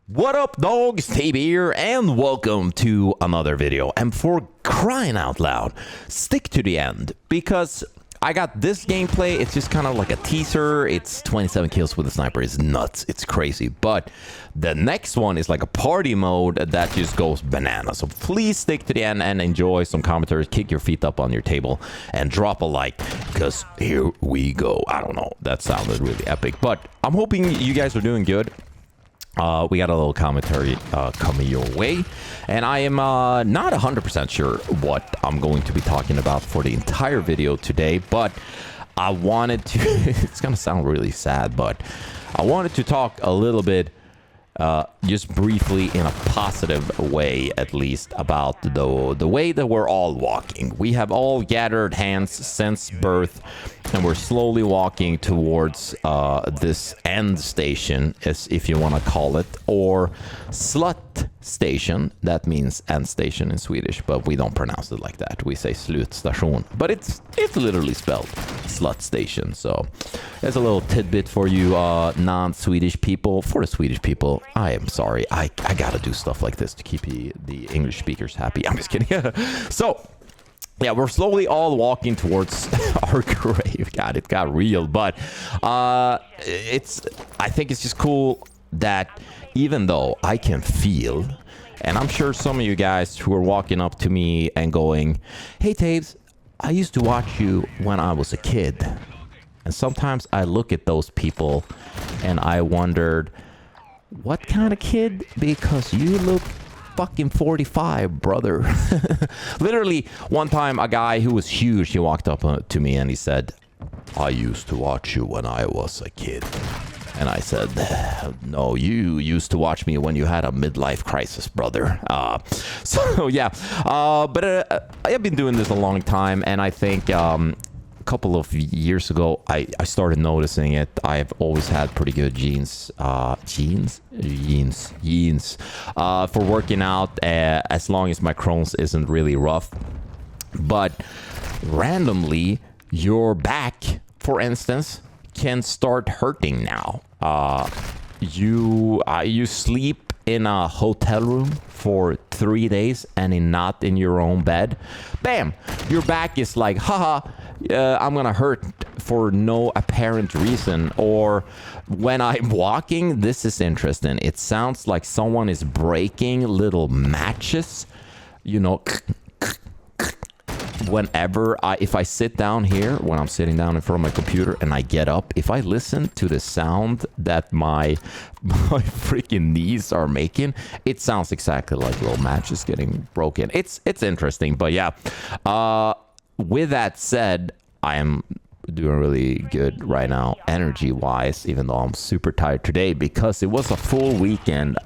What up, dogs? Tejbz here, and welcome to another video. And for crying out loud, stick to the end, because I got this gameplay. It's just kind of like a teaser. It's 27 kills with a sniper. It's nuts. It's crazy. But the next one is like a party mode that just goes bananas. So please stick to the end and enjoy some commentaries. Kick your feet up on your table and drop a like, because here we go. I don't know. That sounded really epic. But I'm hoping you guys are doing good. We got a little commentary coming your way, and I am not 100% sure what I'm going to be talking about for the entire video today, but I wanted to it's gonna sound really sad, but I wanted to talk a little bit just briefly, in a positive way at least, about the way that we're all walking. We have all gathered hands since birth, and we're slowly walking towards this end station, as if you want to call it, or slut station. That means end station in Swedish, but we don't pronounce it like that. We say slutstation, but it's literally spelled slut station. So there's a little tidbit for you non-Swedish people. For the Swedish people, I am sorry. I gotta do stuff like this to keep the English speakers happy. I'm just kidding. So yeah, we're slowly all walking towards our grave. God, it got real. But I think it's just cool that even though I can feel, and I'm sure some of you guys who are walking up to me and going, "Hey, Tejbz, I used to watch you when I was a kid." And sometimes I look at those people and I wondered, what kind of kid? Because you look fucking 45, brother. Literally, one time a guy who was huge, he walked up to me and he said, "I used to watch you when I was a kid." And I said, "No, you used to watch me when you had a midlife crisis, brother." So yeah, but I've been doing this a long time, and I think a couple of years ago I started noticing it. I've always had pretty good genes for working out, as long as my Crohn's isn't really rough. But randomly, your back, for instance, can start hurting now. You sleep in a hotel room for 3 days and not in your own bed. Bam, your back is like, haha, I'm gonna hurt for no apparent reason. Or when I'm walking, this is interesting, it sounds like someone is breaking little matches, you know. Whenever if I sit down here, when I'm sitting down in front of my computer and I get up, if I listen to the sound that my freaking knees are making, it sounds exactly like little matches getting broken. It's interesting. But yeah, with that said, I am doing really good right now, energy wise, even though I'm super tired today because it was a full weekend.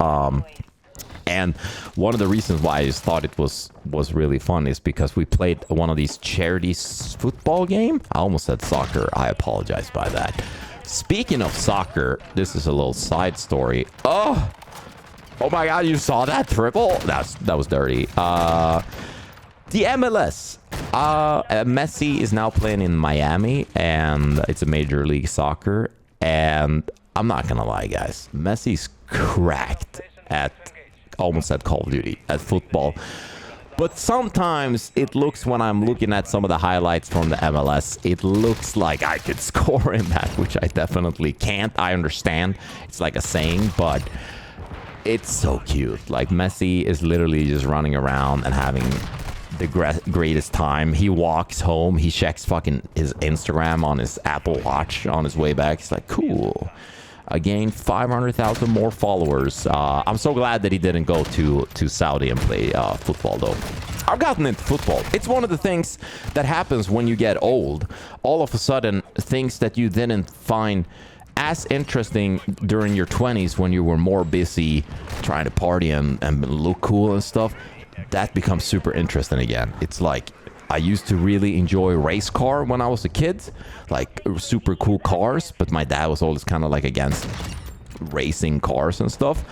And one of the reasons why I just thought it was really fun is because we played one of these charity football game. I almost said soccer. I apologize by that. Speaking of soccer, this is a little side story. Oh my God, you saw that triple? That was dirty. The MLS. Messi is now playing in Miami, and it's a Major League Soccer. And I'm not gonna lie, guys. Messi's cracked at, almost at Call of Duty, at football. But sometimes it looks, when I'm looking at some of the highlights from the MLS, it looks like I could score in that, which I definitely can't. I understand it's like a saying, but it's so cute. Like, Messi is literally just running around and having the greatest time. He walks home, he checks fucking his Instagram on his Apple Watch on his way back. He's like, cool, I gained 500,000 more followers. I'm so glad that he didn't go to Saudi and play football, though. I've gotten into football. It's one of the things that happens when you get old. All of a sudden, things that you didn't find as interesting during your 20s, when you were more busy trying to party and look cool and stuff, that becomes super interesting again. It's like, I used to really enjoy race car when I was a kid, like super cool cars, but my dad was always kind of like against racing cars and stuff.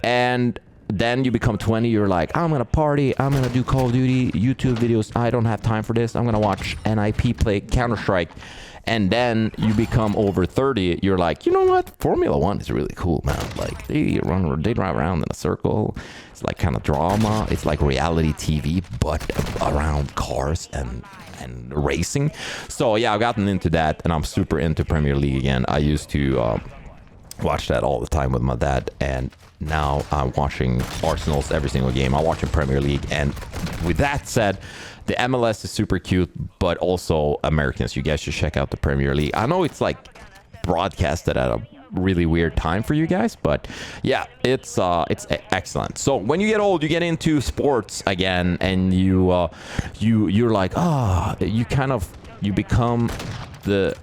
And then you become 20, you're like, I'm gonna party, I'm gonna do Call of Duty, YouTube videos, I don't have time for this, I'm gonna watch NIP play Counter-Strike. and then you become over 30, you're like, you know what, Formula One is really cool, man. Like they drive around in a circle. It's like kind of drama. It's like reality TV, but around cars and racing. So yeah, I've gotten into that, and I'm super into Premier League again. I used to watch that all the time with my dad, and now I'm watching Arsenal's every single game. I'm watching Premier League, and with that said, the MLS is super cute, but also Americans, you guys should check out the Premier League. I know it's like broadcasted at a really weird time for you guys, but yeah, it's excellent. So when you get old, you get into sports again, and you're like, you become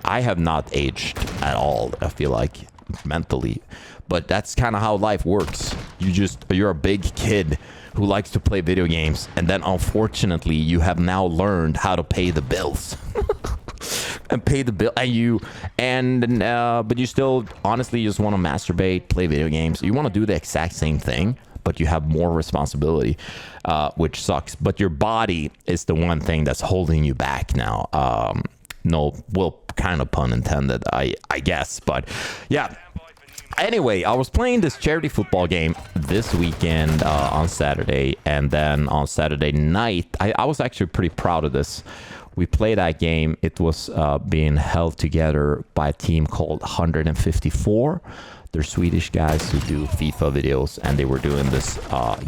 I have not aged at all, I feel like, mentally, but that's kind of how life works. You're a big kid who likes to play video games, and then unfortunately you have now learned how to pay the bills. And pay the bill, but you still honestly just want to masturbate, play video games. You want to do the exact same thing, but you have more responsibility, which sucks. But your body is the one thing that's holding you back now. Kind of pun intended, I guess. But yeah. Anyway, I was playing this charity football game this weekend on Saturday, and then on Saturday night, I was actually pretty proud of this. We played that game. It was being held together by a team called 154. They're Swedish guys who do FIFA videos, and they were doing this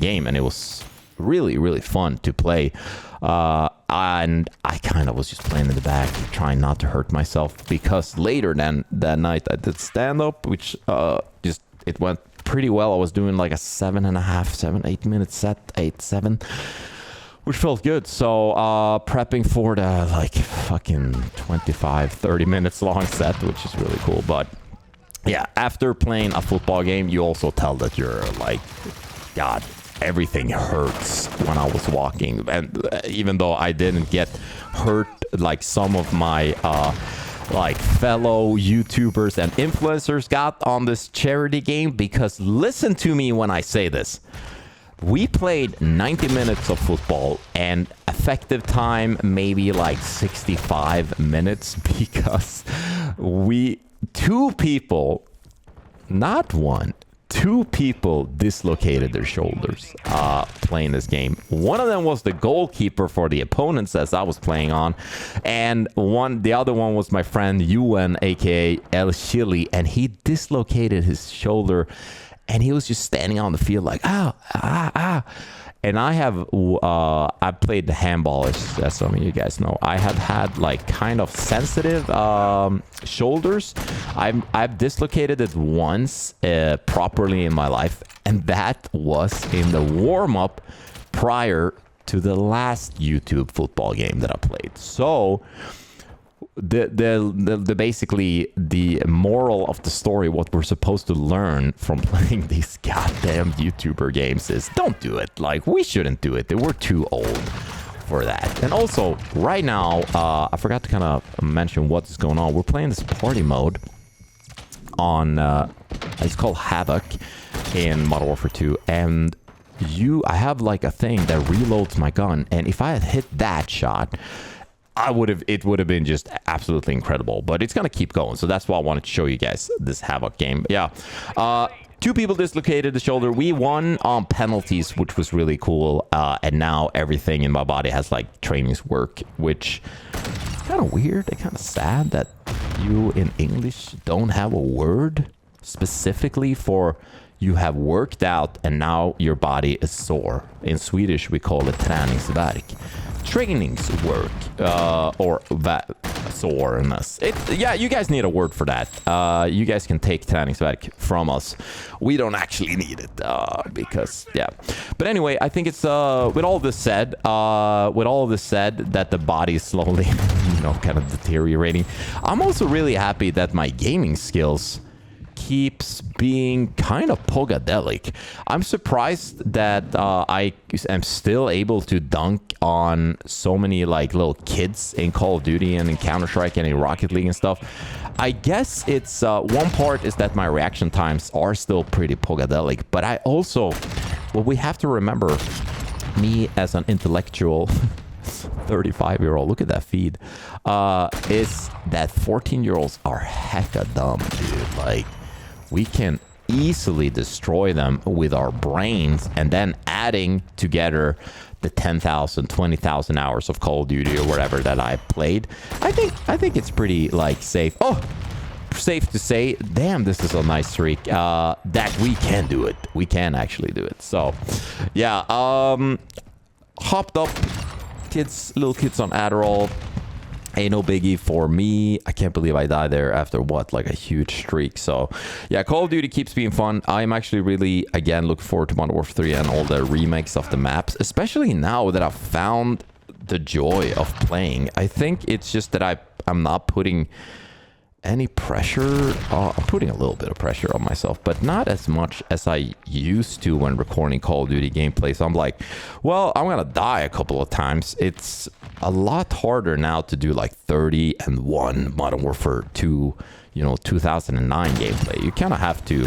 game, and it was really, really fun to play. And I kind of was just playing in the back, trying not to hurt myself, because later that night I did stand-up, which it went pretty well. I was doing like a 8 minute set, 8-7. Which felt good. So prepping for the like fucking 25-30 minutes long set, which is really cool. But yeah, after playing a football game, you also tell that you're like, God, everything hurts when I was walking. And even though I didn't get hurt like some of my like fellow YouTubers and influencers got on this charity game, because listen to me when I say this. We played 90 minutes of football, and effective time maybe like 65 minutes, because two people dislocated their shoulders playing this game. One of them was the goalkeeper for the opponents as I was playing on, and the other one was my friend Ewan, aka El Chili, and he dislocated his shoulder. And he was just standing on the field like, ah. And I played the handball, as some of you guys know. I have had like kind of sensitive shoulders. I've dislocated it once properly in my life, and that was in the warm-up prior to the last YouTube football game that I played. So the basically the moral of the story, what we're supposed to learn from playing these goddamn YouTuber games, is don't do it. Like, we shouldn't do it. We're too old for that. And also, right now, I forgot to kind of mention what's going on. We're playing this party mode on it's called Havoc in Modern Warfare 2, and I have like a thing that reloads my gun, and if I had hit that shot, it would have been just absolutely incredible. But it's gonna keep going, so that's why I wanted to show you guys this Havoc game. But yeah, two people dislocated the shoulder. We won on penalties, which was really cool, and now everything in my body has like trainings work, which is kind of weird and kind of sad that you in English don't have a word specifically for you have worked out and now your body is sore. In Swedish we call it träningsvärk. Trainingswork, or soreness. Yeah, you guys need a word for that. You guys can take träningsvärk from us. We don't actually need it, because, yeah. But anyway, I think it's, with all this said, that the body is slowly, kind of deteriorating. I'm also really happy that my gaming skills keeps being kind of pogadelic. I'm surprised that I am still able to dunk on so many like little kids in Call of Duty and in Counter-Strike and in Rocket League and stuff. I guess it's one part is that my reaction times are still pretty pogadelic, but I also, we have to remember, me as an intellectual 35-year-old. Look at that feed. Is that 14-year-olds are hecka dumb, dude. Like, we can easily destroy them with our brains, and then adding together the 10,000, 20,000 hours of Call of Duty or whatever that I played. I think it's pretty like safe. Oh, safe to say, damn, this is a nice streak. That we can do it. We can actually do it. So, yeah. Hopped up, little kids on Adderall. Ain't no biggie for me. I can't believe I died there after what, like a huge streak. So yeah, Call of Duty keeps being fun. I'm actually really, again, looking forward to Modern Warfare 3 and all the remakes of the maps, especially now that I've found the joy of playing. I think it's just that I'm not putting any pressure. I'm putting a little bit of pressure on myself, but not as much as I used to when recording Call of Duty gameplay. So I'm like, well, I'm gonna die a couple of times. It's a lot harder now to do like 30-1 Modern Warfare 2, 2009 gameplay. You kind of have to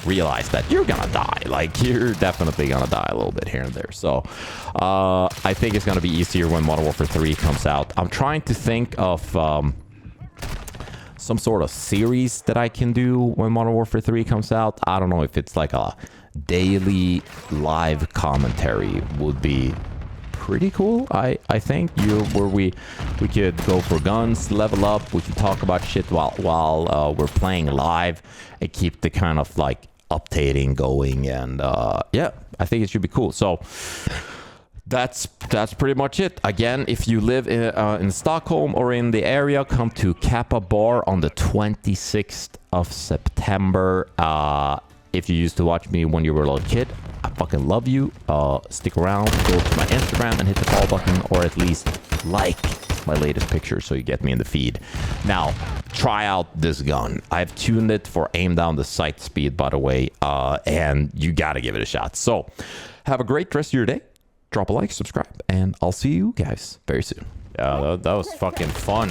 realize that you're gonna die. Like, you're definitely gonna die a little bit here and there. So I think it's gonna be easier when Modern Warfare 3 comes out. I'm trying to think of some sort of series that I can do when Modern Warfare 3 comes out. I don't know if it's like a daily live commentary would be pretty cool. I think where we could go for guns, level up, we can talk about shit while we're playing live and keep the kind of like updating going. And yeah, I think it should be cool. So that's pretty much it. Again, if you live in Stockholm or in the area, come to Kappa Bar on the 26th of September. If you used to watch me when you were a little kid, I fucking love you. Stick around, go to my Instagram and hit the follow button, or at least like my latest picture so you get me in the feed. Now, try out this gun. I've tuned it for aim down the sight speed, by the way, and you gotta give it a shot. So, have a great rest of your day. Drop a like, subscribe, and I'll see you guys very soon. Yeah, that was fucking fun.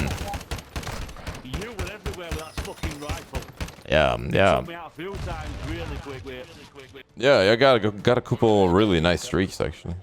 You were everywhere with that fucking rifle. Yeah. Took me out a few times really quickly. Yeah, I got a couple really nice streaks actually.